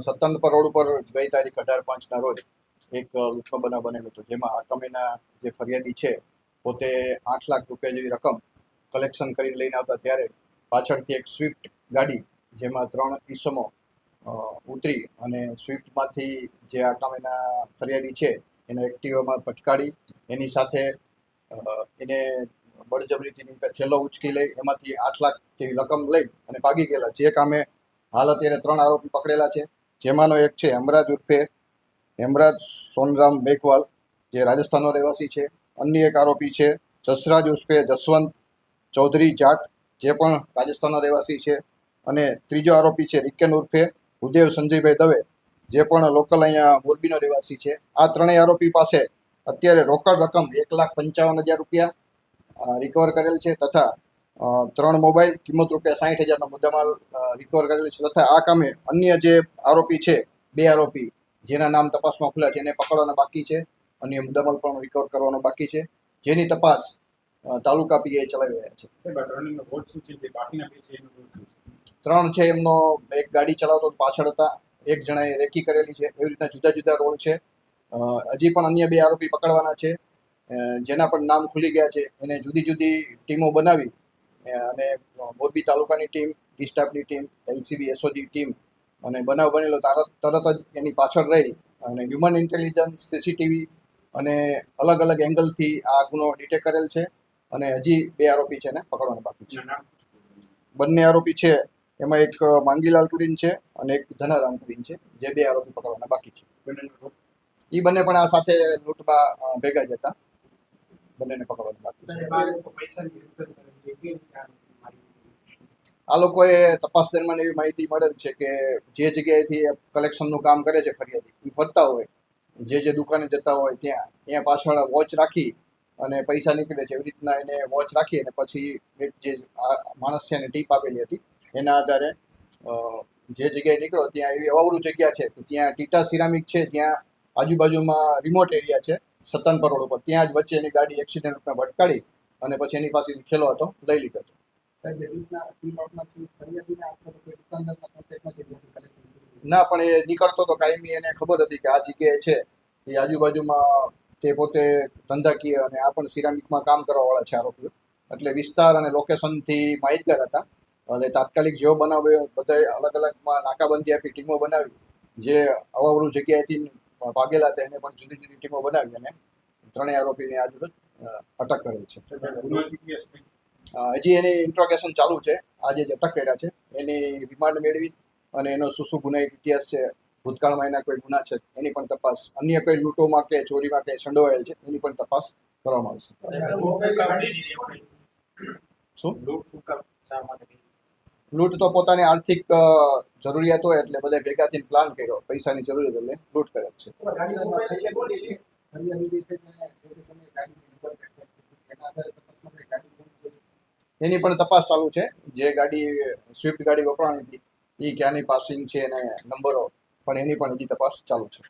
સત્તનપર road ઉપર ગઈ તારીખ 18/5ના રોજ એક લૂંટનો બનાવ બનેલો હતો, જેમાં આકમીના જે ફરિયાદી છે પોતે 8 લાખ રૂપિયા જેવી રકમ કલેક્શન કરીને લઈને આવતા ત્યારે પાછળથી એક સ્વિફ્ટ ગાડી જેમાં 3 ઈસમો ઉતરી અને સ્વિફ્ટમાંથી જે આકમીના ફરિયાદી છે એને એક્ટિવામાં પટકાડી એની સાથે એને બળજબરીથી થેલો ઉચકી લઈ એમાંથી 8 લાખ જેવી રકમ લઈ અને ભાગી ગયેલા. જે કામે હાલ અત્યારે 3 આરોપી પકડેલા છે, જેમાંનો એક છે હેમરાજ ઉર્ફે હેમરાજ સોનરામ બેકવાલ, જે રાજસ્થાનનો રહેવાસી છે. અન્ય એક આરોપી છે જસરાજ ઉર્ફે જસવંત ચૌધરી જાટ, જે પણ રાજસ્થાનનો રહેવાસી છે. અને ત્રીજો આરોપી છે રિકેન ઉર્ફે ભૂદેવ સંજયભાઈ દવે, જે પણ લોકલ અહીંયા મોરબીનો રહેવાસી છે. આ ત્રણેય આરોપી પાસે અત્યારે રોકડ રકમ 1,55,000 રૂપિયા રિકવર કરેલ છે તથા 3 મોબાઈલ કિંમત રૂપિયા 60,000નો મુદ્દામાલ રિકવર કરેલ છે. તથા આ કામે અન્ય જે આરોપી છે 2 આરોપી જેના નામ તપાસમાં ખુલ્યા છે એને પકડવાના બાકી છે. અન્ય મુદ્દામાલ પણ રિકવર કરવાનો બાકી છે, જેની તપાસ તાલુકા પીઆઈ ચલાવી રહ્યા છે. 3 છે એમનો એક ગાડી ચલાવતો પાછળ હતા, એક જણાએ રેકી કરેલી છે. એવી રીતના જુદા જુદા રોલ છે. હજી પણ અન્ય 2 આરોપી પકડવાના છે, જેના પણ નામ ખુલી ગયા છે. એને જુદી જુદી ટીમો બનાવી અને મોરબી તાલુકાની ટીમ, ડી સ્ટાફની ટીમ, એલસીબી એસઓજી ટીમ અને બનાવ બનેલો તરત જ એની પાછળ રહી અને હ્યુમન ઇન્ટેલિજન્સ, સીસીટીવી અને અલગ અલગ એંગલથી આ ગુનો ડિટેક્ટ કરેલ છે. અને હજી 2 આરોપી છે એને પકડવાના બાકી છે. બંને આરોપી છે એમાં એક માંગીલાલ કરીને છે અને એક ધનારામ કરીને છે, જે 2 આરોપી પકડવાના બાકી છે. એ બંને પણ આ સાથે લૂંટમાં ભેગા જ હતા. બંનેને પકડવાના બાકી છે. આ લોકોએ તપાસ દરમિયાન એવી માહિતી મળેલ છે કે જે જગ્યાએથી કલેક્શનનું કામ કરે છે ફરિયાદી, એ ફરતા હોય, જે દુકાને જતા હોય ત્યાં પાછળ વોચ રાખી અને પૈસા નીકળે છે. એવી રીતના એને વોચ રાખી અને પછી જે માણસ છે એને ટીપ આપેલી હતી. એના આધારે જે જગ્યાએ નીકળો ત્યાં એવી અવાવરૂ જગ્યા છે કે ત્યાં ટીટા સિરામિક છે, જ્યાં આજુબાજુમાં રિમોટ એરિયા છે સત્તનપર રોડ ઉપર, ત્યાં જ વચ્ચે એની ગાડી એક્સિડન્ટમાં ભટકાડી અને પછી એની પાસે ખેલો હતો લઈ લીધો હતો. ના, પણ એ નીકળતો તો કાયમી એને ખબર હતી કે આ જગ્યાએ છે. એ આજુબાજુમાં તે પોતે ધંધાકીય અને આ પણ સિરામિકમાં કામ કરવા વાળા છે આરોપીઓ, એટલે વિસ્તાર અને લોકેશનથી માહિતગાર હતા. અને તાત્કાલિક જેવો બનાવ્યો બધા અલગ અલગમાં નાકાબંધી આપી ટીમો બનાવી, જે અવાવરૂ જગ્યાએથી ભાગેલા હતા એને પણ જુદી જુદી ટીમો બનાવી અને 3 આરોપીને આજરોજ અટક કરેલ છે. હજી એની ઇન્ટ્રોગેશન ચાલુ છે. આજે જ અટક કર્યા છે, એની રિમાન્ડ મેળવી અને એનો શું ગુનાહિત ઇતિહાસ છે, ભૂતકાળમાં એના કોઈ ગુના છે એની પણ તપાસ, અન્ય કોઈ લૂંટોમાં કે ચોરીમાં કે સંડોવાયેલ છે એની પણ તપાસ કરવામાં આવશે. શું લૂંટ તો પોતાની આર્થિક જરૂરિયાત હોય એટલે બધા ભેગા થઈને પ્લાન કર્યો, પૈસાની જરૂરિયાત એટલે લૂંટ કરેલ છે. એની પણ તપાસ ચાલુ છે. જે ગાડી સ્વિફ્ટ ગાડી વપરાણી હતી એ ક્યાંની પાસિંગ છે અને નંબરો પણ એની પણ હજી તપાસ ચાલુ છે.